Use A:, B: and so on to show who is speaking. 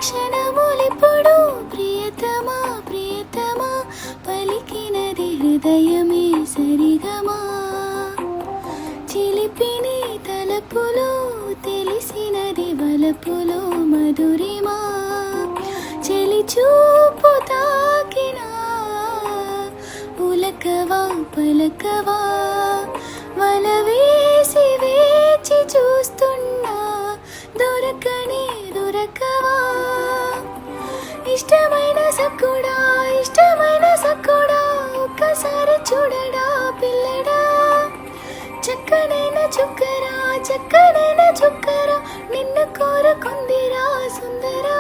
A: క్షణములిప్పుడు ప్రియతమా ప్రియతమా పలికినది హృదయమే సరిగమా. చిలిపిని తలపులో తెలిసినది వలపులో మధురిమా. చెలి చూపు తాకినా ఉలకవా పలకవా వల వేసి వేచి చూస్తున్నా దొరకని దొరకవా. ఇష్టమైన సక్కుడా ఇష్టమైన సక్కుడా ఒక్కసారి చూడడా పిల్లడా. చక్కనైన చుక్కరా చక్కనైన చుక్కరా నిన్ను కోరుకుందిరా సుందరా.